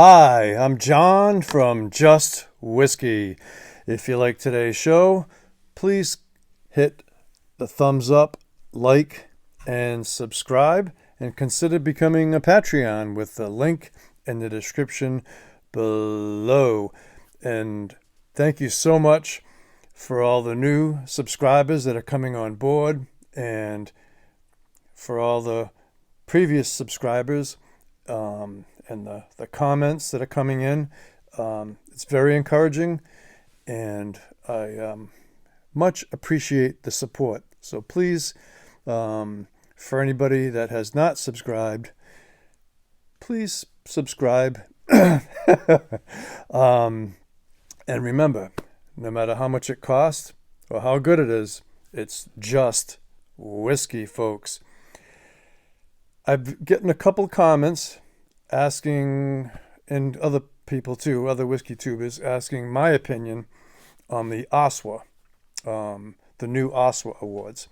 Hi, I'm John from Just Whiskey. If you like today's show, please hit the thumbs up, like, and subscribe, and consider becoming a Patreon with the link in the description below. And thank you so much for all the new subscribers that are coming on board, and for all the previous subscribers and the comments that are coming in. It's very encouraging, and I much appreciate the support. So please, for anybody that has not subscribed, please subscribe. And remember, no matter how much it costs or how good it is, it's just whiskey, folks. I've gotten a couple comments asking, and other people too, other whiskey tubers, asking my opinion on the OSWA, the new OSWA awards.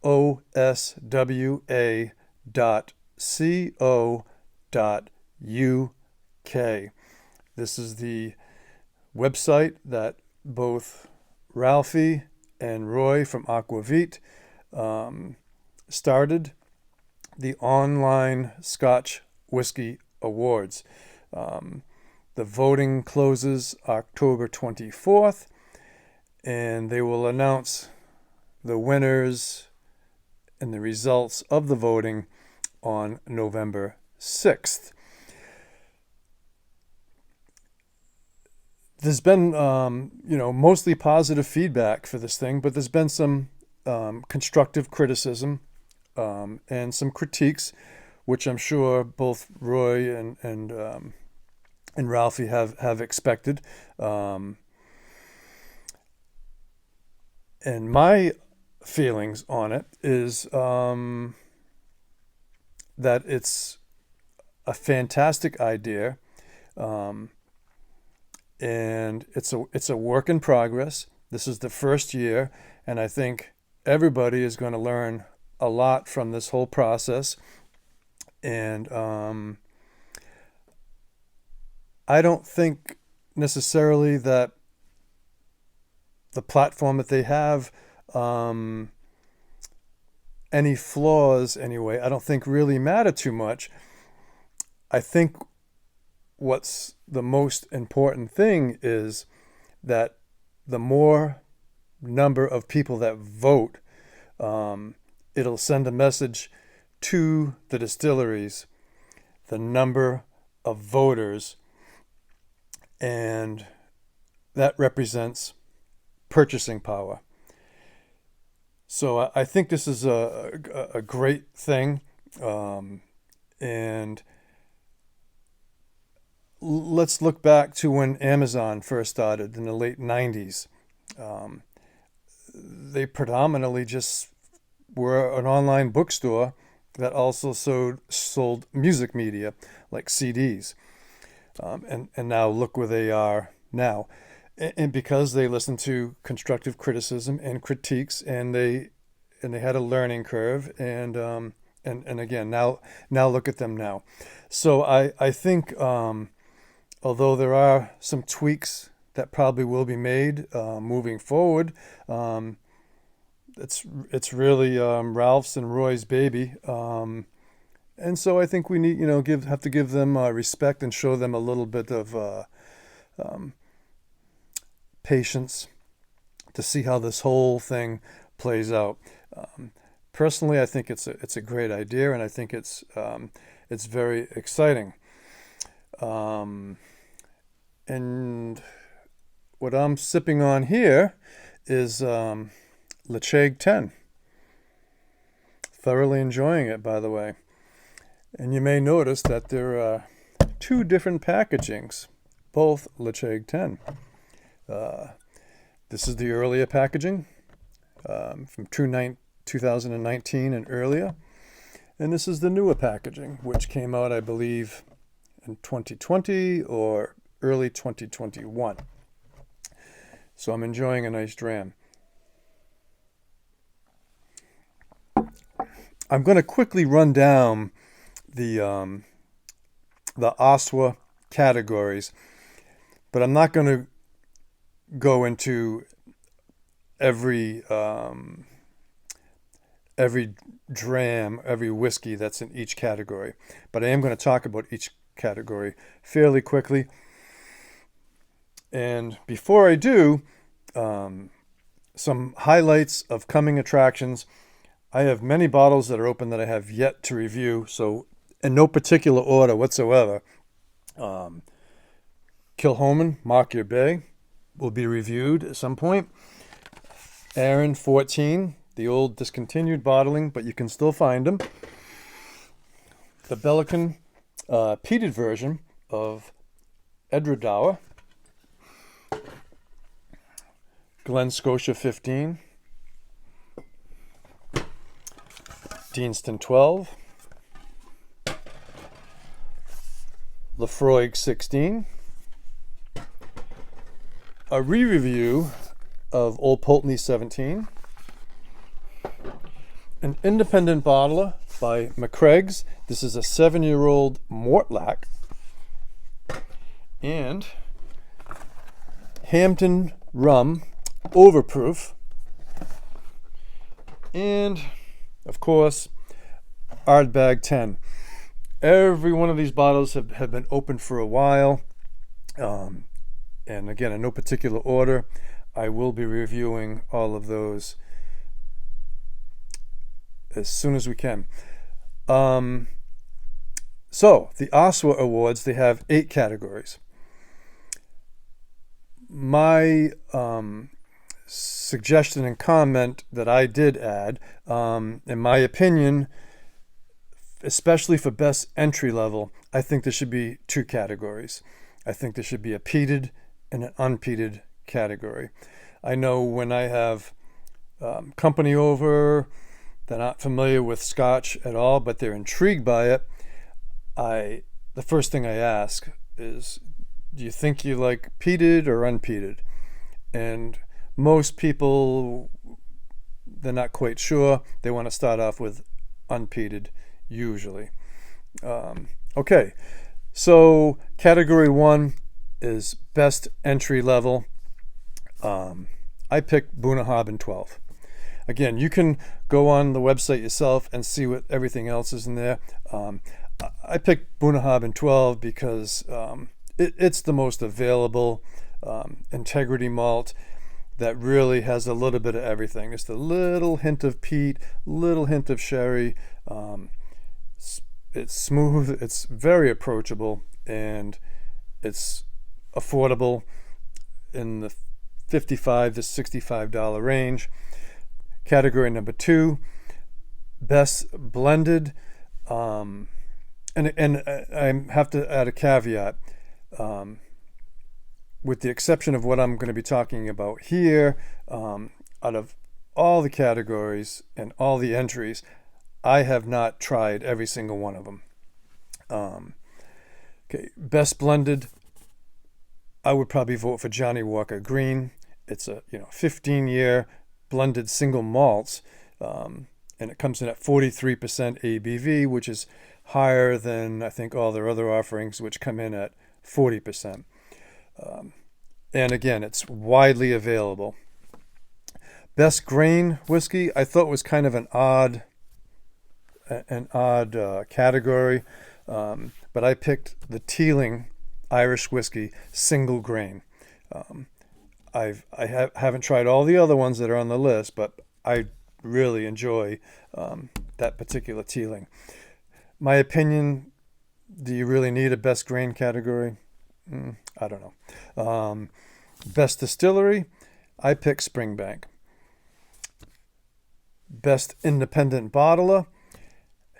OSWA .co.uk. This is the website that both Ralphie and Roy from Aquavit started, the online Scotch Whisky Awards. The voting closes October 24th, and they will announce the winners and the results of the voting on November 6th. There's been, mostly positive feedback for this thing, but there's been some constructive criticism and some critiques, which I'm sure both Roy and Ralphie have expected. And my feelings on it is that it's a fantastic idea, and it's a work in progress. This is the first year, and I think everybody is going to learn a lot from this whole process. And I don't think necessarily that the platform that they have, any flaws anyway, I don't think really matter too much. I think what's the most important thing is that the more number of people that vote, it'll send a message to the distilleries, the number of voters, and that represents purchasing power. So I think this is a great thing, and let's look back to when Amazon first started in the late 90s. They predominantly just were an online bookstore that also sold music media like CDs. And now look where they are now. And because they listened to constructive criticism and critiques, and they had a learning curve, and again, now look at them now. So I think, although there are some tweaks that probably will be made moving forward, it's really Ralph's and Roy's baby, and so I think we need have to give them respect and show them a little bit of patience to see how this whole thing plays out. Personally, I think it's a great idea, and I think it's very exciting. And what I'm sipping on here is Lechaig 10. Thoroughly enjoying it, by the way. And you may notice that there are two different packagings, both Lechaig 10. This is the earlier packaging from 2019 and earlier. And this is the newer packaging, which came out, I believe, in 2020 or early 2021. So I'm enjoying a nice dram. I'm going to quickly run down the OSWA categories, but I'm not going to go into every dram, every whiskey that's in each category. But I am going to talk about each category fairly quickly. And before I do, some highlights of coming attractions. I have many bottles that are open that I have yet to review, so in no particular order whatsoever. Kilhoman, Mockyer Bay, will be reviewed at some point. Aaron 14, the old discontinued bottling, but you can still find them. The Bellican peated version of Edradour. Glen Scotia 15. Deanston 12. Lefroy 16. A re-review of Old Pulteney 17. An independent bottler by McCraig's. This is a 7-year-old Mortlach. And Hampton Rum Overproof. And, of course, Ardbeg 10. Every one of these bottles have been open for a while. And again, in no particular order, I will be reviewing all of those as soon as we can. So, the OSWA Awards, they have 8 categories. My suggestion and comment that I did add, in my opinion, especially for best entry level, I think there should be 2 categories. I think there should be a peated and an unpeated category. I know when I have company over, they're not familiar with Scotch at all, but they're intrigued by it. The first thing I ask is, do you think you like peated or unpeated? And most people, they're not quite sure. They want to start off with unpeated usually. Okay, so category 1 is best entry level. I picked Bunnahabhain 12. Again, you can go on the website yourself and see what everything else is in there. I picked Bunnahabhain 12 because it's the most available integrity malt that really has a little bit of everything. Just a little hint of peat, little hint of sherry. It's smooth, it's very approachable, and it's affordable in the $55 to $65 range. Category number 2, best blended. And I have to add a caveat. With the exception of what I'm going to be talking about here, out of all the categories and all the entries, I have not tried every single one of them. Okay, best blended, I would probably vote for Johnny Walker Green. It's a 15-year blended single malts, and it comes in at 43% ABV, which is higher than I think all their other offerings, which come in at 40%. And again, it's widely available. Best grain whiskey, I thought was kind of an odd category, but I picked the Teeling Irish whiskey single grain. I haven't tried all the other ones that are on the list, but I really enjoy that particular Teeling. My opinion, do you really need a best grain category? I don't know. Best distillery, I picked Springbank. Best independent bottler,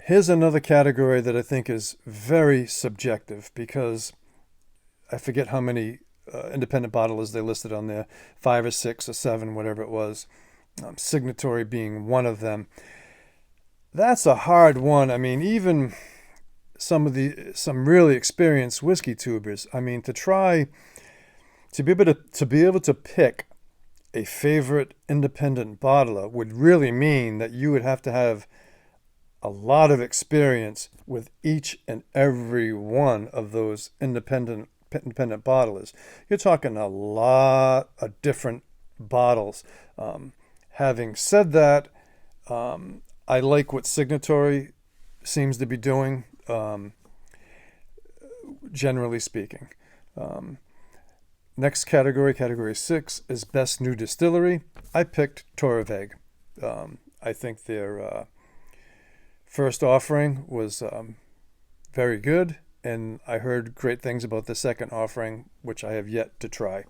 here's another category that I think is very subjective because I forget how many independent bottlers they listed on there, 5 or 6 or 7, whatever it was. Signatory being one of them. That's a hard one. I mean, even some really experienced whiskey tubers. I mean, to be able to pick a favorite independent bottler would really mean that you would have to have a lot of experience with each and every one of those independent bottlers. You're talking a lot of different bottles. Having said that, I like what Signatory seems to be doing, generally speaking. Next category, category 6, is Best New Distillery. I picked Torreveg. I think their first offering was very good, and I heard great things about the second offering, which I have yet to try.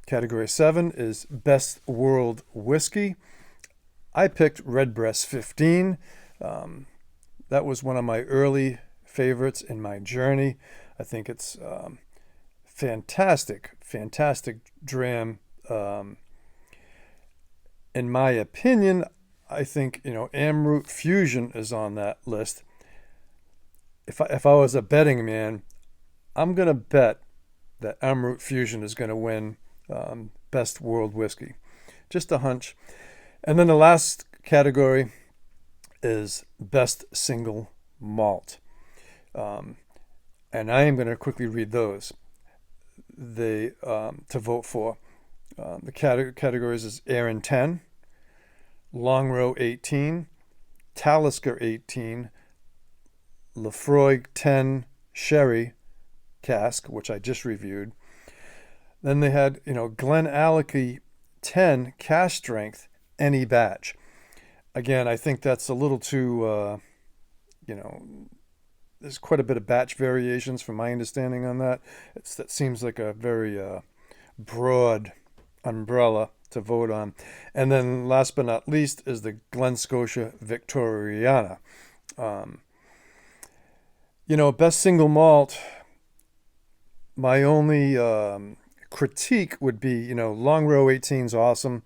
Category 7 is Best World Whiskey. I picked Redbreast 15. That was one of my early favorites in my journey. I think it's fantastic dram. In my opinion, I think, Amroot Fusion is on that list. If I was a betting man, I'm going to bet that Amroot Fusion is going to win Best World Whiskey. Just a hunch. And then the last category is Best Single Malt. And I am going to quickly read those to vote for. The categories is Aaron 10, Longrow 18, Talisker 18, Lefroy 10 Sherry cask, which I just reviewed. Then they had, Glen Alecky 10 cask strength any batch. Again, I think that's a little too, there's quite a bit of batch variations from my understanding on that. That seems like a very broad umbrella to vote on. And then last but not least is the Glen Scotia Victoriana. Best single malt, my only critique would be, Longrow 18 is awesome.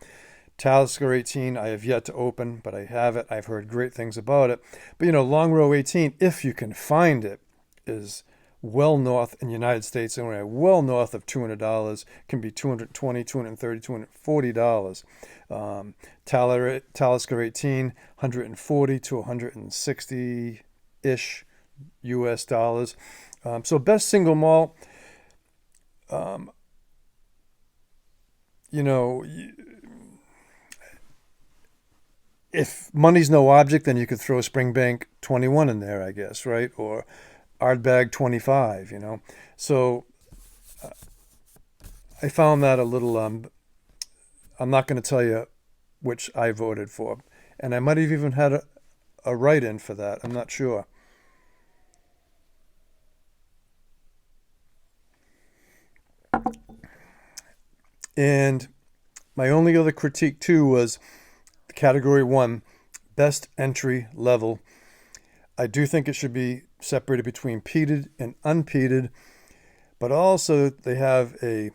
Talisker 18, I have yet to open, but I have it. I've heard great things about it. But, Longrow 18, if you can find it, is well north in the United States, anyway, well north of $200, can be $220, $230, $240. Talisker 18, $140 to $160-ish US dollars. So best single malt, if money's no object, then you could throw Springbank 21 in there, I guess, right? Or Ardbeg 25, So I found that a little, I'm not going to tell you which I voted for. And I might have even had a write-in for that. I'm not sure. And my only other critique, too, was Category 1, Best Entry Level. I do think it should be separated between peated and unpeated, but also they have a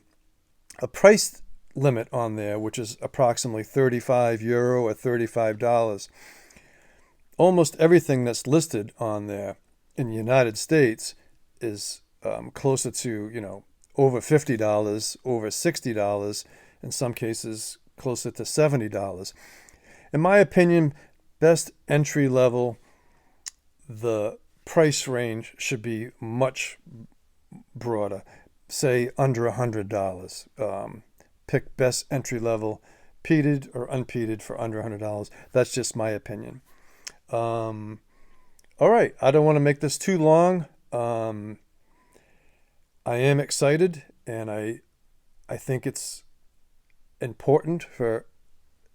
price limit on there, which is approximately €35 or $35. Almost everything that's listed on there in the United States is closer to, over $50, over $60, in some cases closer to $70. In my opinion, best entry level, the price range should be much broader, say under $100. Pick best entry level, peated or unpeated for under $100. That's just my opinion. All right, I don't want to make this too long. I am excited, and I think it's important for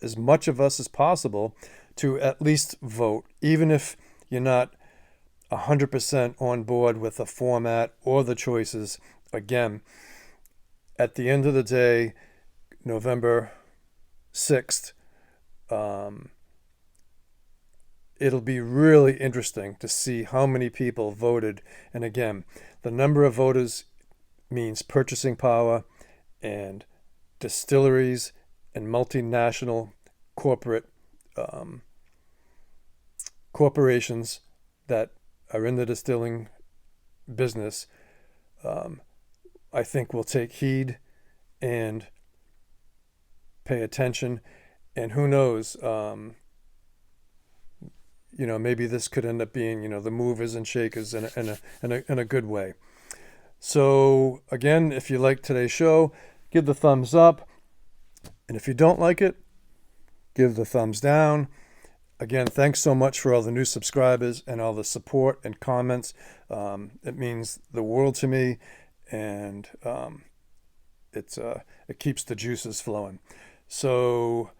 as much of us as possible to at least vote, even if you're not 100% on board with the format or the choices. Again, at the end of the day, November 6th, it'll be really interesting to see how many people voted. And again, the number of voters means purchasing power, and distilleries and multinational corporations that are in the distilling business, I think will take heed and pay attention. And who knows, maybe this could end up being, the movers and shakers in a good way. So again, if you like today's show, give the thumbs up. And if you don't like it, give the thumbs down. Again, thanks so much for all the new subscribers and all the support and comments. It means the world to me, and it keeps the juices flowing. So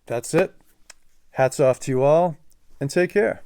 that's it. Hats off to you all, and take care.